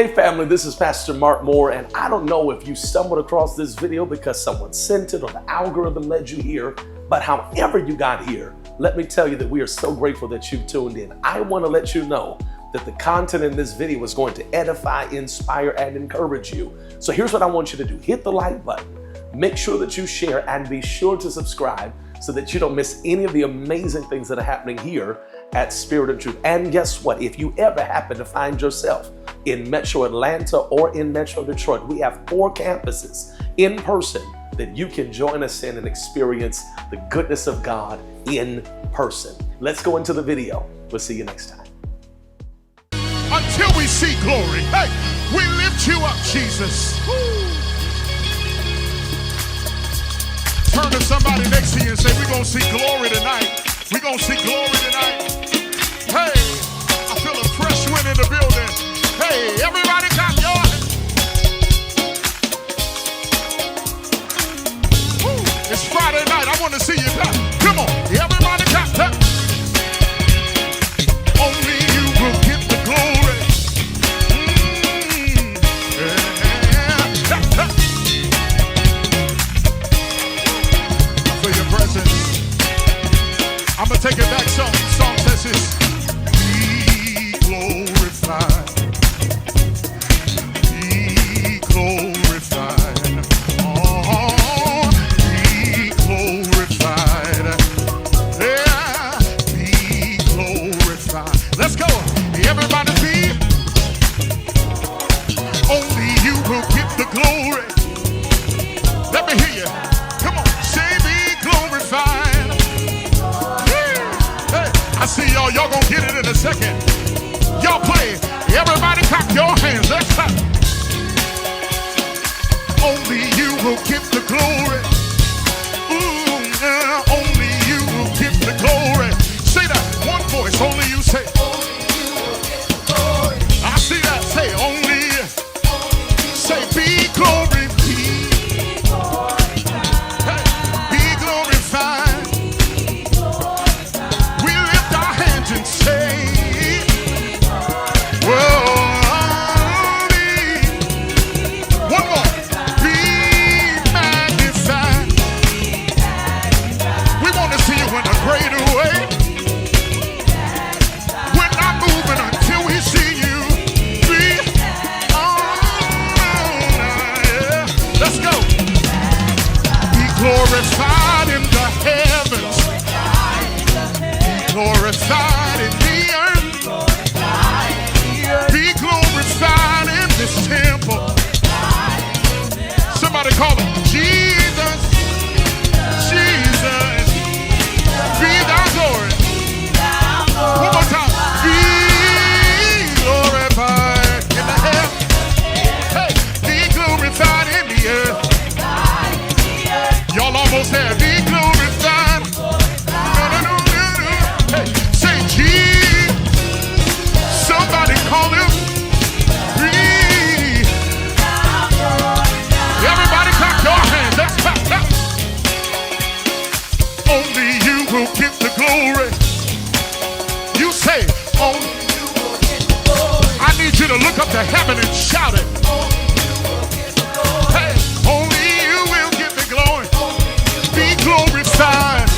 Hey family, this is Pastor Mark Moore, and I don't know if you stumbled across this video because someone sent it or the algorithm led you here, but however you got here, let me tell you that we are so grateful that you've tuned in. I want to let you know that the content in this video is going to edify, inspire, and encourage you. So here's what I want you to do. Hit the like button, make sure that you share, and be sure to subscribe so that you don't miss any of the amazing things that are happening here at Spirit of Truth. And guess what? If you ever happen to find yourself in Metro Atlanta or in Metro Detroit, we have 4 campuses in person that you can join us in and experience the goodness of God in person. Let's go into the video. We'll see you next time. Until we see glory, hey, we lift you up, Jesus. Woo. Turn to somebody next to you and say, we're going to see glory tonight. We're going to see glory tonight. Hey, I feel a fresh wind in the building. Hey, everybody clap your hands. Woo. It's Friday night. I want to see you clap. Come on, everybody clap. Clap. Only you will get the glory. Yeah. Clap, clap. I feel your presence. I'm going to take it back. Song says this. Be glorified. Be glorified. Oh, be glorified. Yeah, be glorified. Let's go. Everybody be. Only you will get the glory. Let me hear you. Come on. Say be glorified. I see y'all gonna get it in a second. Y'all play. Everybody clap your hands. Let's clap. Only you will get the glory. Ooh, yeah, only you will get the glory. Say that, one voice, only you say. Only you will get the glory. I see that, say only. Say be glory. Be glorified. Hey, be glorified. And say, whoa, one more, be magnified. We want to see you in a greater way. We're not moving until we see you. Be, yeah. Let's go. Be glorified in the heavens. Be glorified in the earth. Be glorified in this temple. Somebody call him Jesus. Jesus. Be thou glory. One more time. Be glorified in the heavens. Hey, be glorified in the earth. Y'all almost there. Be glorified. Call him. Breathe. Everybody clap your hands. Let's clap, clap. Only you will get the glory. You say, only you will get the glory. I need you to look up to heaven and shout it. Only you will get the glory. Hey, only you will get the glory. Be glorified.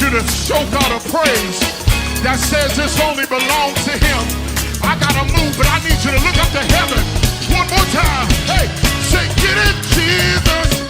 you to show God a praise that says this only belongs to him. I gotta move, but I need you to look up to heaven one more time. Hey, say, get it, Jesus.